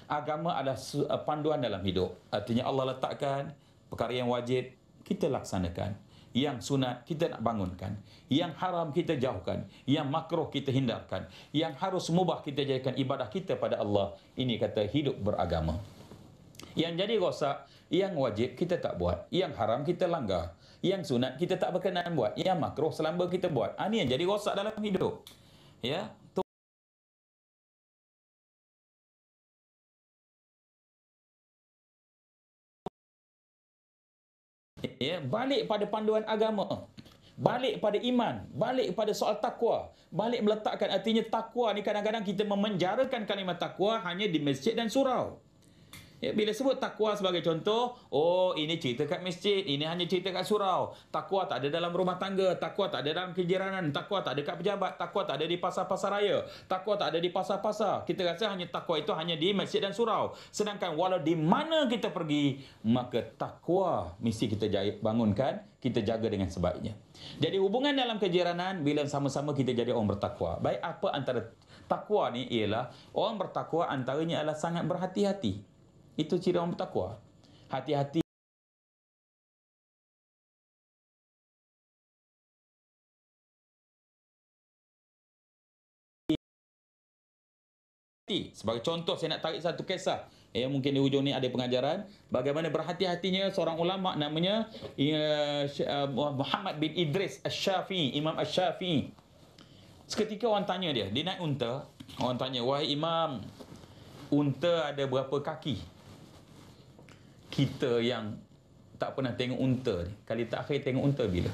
Agama adalah panduan dalam hidup. Artinya Allah letakkan perkara yang wajib, kita laksanakan. Yang sunat, kita nak bangunkan. Yang haram, kita jauhkan. Yang makruh, kita hindarkan. Yang harus mubah, kita jadikan ibadah kita pada Allah. Ini kata hidup beragama. Yang jadi rosak, yang wajib kita tak buat, yang haram kita langgar, yang sunat kita tak berkenan buat, yang makruh selamba kita buat. Ini yang jadi rosak dalam hidup. Ya, ya, balik pada panduan agama, balik pada iman, balik pada soal takwa, balik meletakkan, artinya takwa ni kadang-kadang kita memenjarakan kalimat takwa hanya di masjid dan surau. Ya, bila sebut takwa sebagai contoh, oh ini cerita kat masjid, ini hanya cerita kat surau. Takwa tak ada dalam rumah tangga, takwa tak ada dalam kejiranan, takwa tak ada kat pejabat, takwa tak ada di pasar-pasar raya, takwa tak ada di pasar-pasar. Kita rasa hanya takwa itu hanya di masjid dan surau. Sedangkan walau di mana kita pergi, maka takwa mesti kita bangunkan, kita jaga dengan sebaiknya. Jadi hubungan dalam kejiranan, bila sama-sama kita jadi orang bertakwa. Baik apa antara takwa ni ialah, orang bertakwa antaranya adalah sangat berhati-hati. Itu ciri orang bertakwa. Hati-hati. Sebagai contoh, saya nak tarik satu kisah. Mungkin di hujung ni ada pengajaran. Bagaimana berhati-hatinya seorang ulama namanya Muhammad bin Idris Asy-Syafi'i, Imam Asy-Syafi'i. Seketika orang tanya dia naik unta. Orang tanya, wahai Imam, unta ada berapa kaki? Kita yang tak pernah tengok unta ni, kali terakhir tengok unta bila?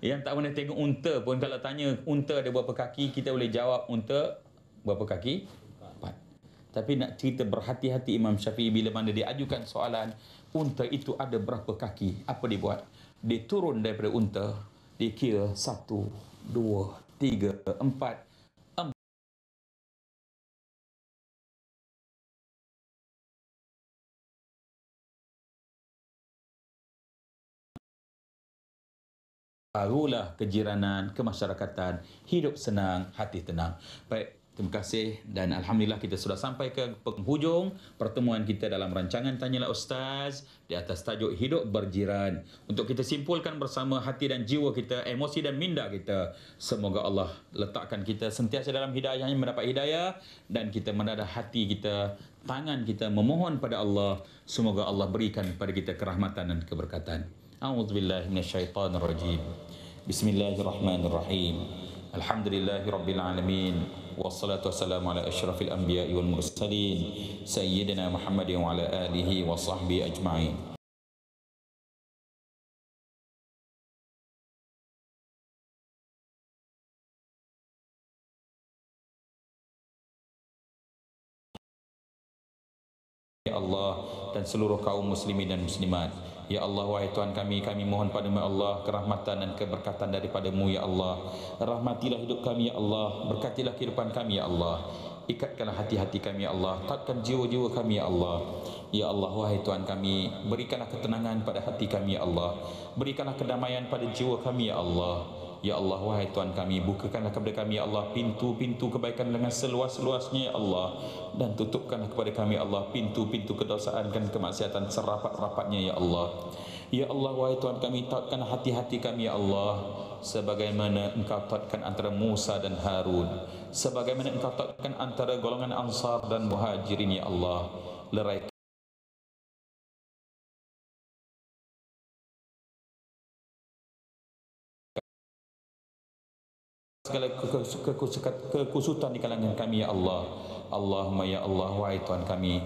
Yang tak pernah tengok unta pun kalau tanya unta ada berapa kaki, kita boleh jawab unta berapa kaki? 4. Tapi nak cerita berhati-hati Imam Syafi'i bila mana dia ajukan soalan, unta itu ada berapa kaki? Apa dia buat? Dia turun daripada unta, dia kira 1, 2, 3, 4. Barulah kejiranan, kemasyarakatan, hidup senang, hati tenang. Baik, terima kasih dan Alhamdulillah kita sudah sampai ke penghujung pertemuan kita dalam rancangan Tanyalah Ustaz di atas tajuk Hidup Berjiran. Untuk kita simpulkan bersama hati dan jiwa kita, emosi dan minda kita. Semoga Allah letakkan kita sentiasa dalam hidayah, mendapat hidayah, dan kita menadah hati kita, tangan kita memohon pada Allah. Semoga Allah berikan kepada kita kerahmatan dan keberkatan. A'udzubillahi minasyaitonirrajim. Bismillahirrahmanirrahim. Alhamdulillahirabbil alamin. Wassalatu wassalamu ala asyrafil anbiya'i wal mursalin sayyidina Muhammadin wa ala alihi wa sahbihi ajma'in. Ya Allah dan seluruh kaum muslimin dan muslimat. Ya Allah, wahai Tuhan kami mohon padamu ya Allah kerahmatan dan keberkatan daripada-Mu ya Allah. Rahmatilah hidup kami ya Allah, berkatilah kehidupan kami ya Allah. Ikatkanlah hati-hati kami ya Allah, tatkan jiwa-jiwa kami ya Allah. Ya Allah, wahai Tuhan kami, berikanlah ketenangan pada hati kami ya Allah. Berikanlah kedamaian pada jiwa kami ya Allah. Ya Allah, wahai Tuhan kami, bukakanlah kepada kami ya Allah pintu-pintu kebaikan dengan seluas-luasnya ya Allah, dan tutupkanlah kepada kami ya Allah pintu-pintu kedosaan dan kemaksiatan serapat-rapatnya ya Allah. Ya Allah, wahai Tuhan kami, taatkan hati-hati kami ya Allah, sebagaimana Engkau taatkan antara Musa dan Harun, sebagaimana Engkau taatkan antara golongan Ansar dan Muhajirin ya Allah. Leraikan segala kekusutan di kalangan kami ya Allah. Allahumma ya Allah, wahai Tuhan kami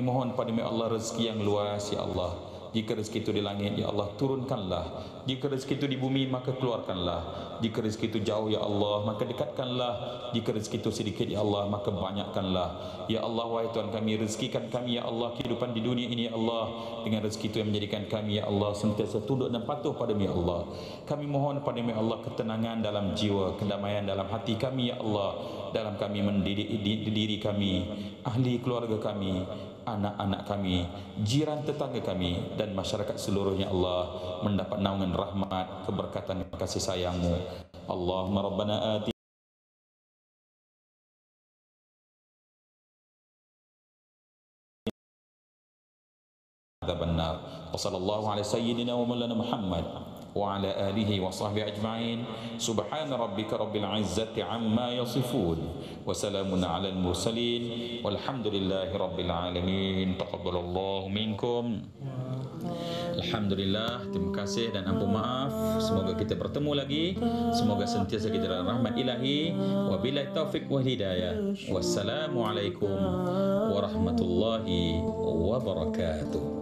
mohon padamu ya Allah rezeki yang luas ya Allah. Jika rezeki itu di langit ya Allah, turunkanlah. Jika rezeki itu di bumi, maka keluarkanlah. Jika rezeki itu jauh ya Allah, maka dekatkanlah. Jika rezeki itu sedikit ya Allah, maka banyakkanlah. Ya Allah, wahai Tuhan kami, rezekikan kami ya Allah kehidupan di dunia ini ya Allah, dengan rezeki itu yang menjadikan kami ya Allah sentiasa tunduk dan patuh padamu ya Allah. Kami mohon padamu ya Allah ketenangan dalam jiwa, kedamaian dalam hati kami ya Allah, dalam kami mendidik diri kami, ahli keluarga kami, anak-anak kami, jiran tetangga kami, dan masyarakat seluruhnya Allah mendapat naungan rahmat, keberkatan, kasih sayang-Mu. Allahumma rabbana ati benar. Wa sallallahu ala sayyidina wa maulana Muhammad wa ala alihi wa sahbihi ajma'in. Subhana rabbika rabbil izzati amma yasifun wa salamun ala al-mursalin walhamdulillahi rabbil alamin. Taqabbalallahu minkum. Alhamdulillah, terima kasih dan ampun maaf. Semoga kita bertemu lagi. Semoga sentiasa kita dalam rahmat ilahi. Wabillahi taufiq wal hidayah. Wassalamualaikum warahmatullahi wabarakatuh.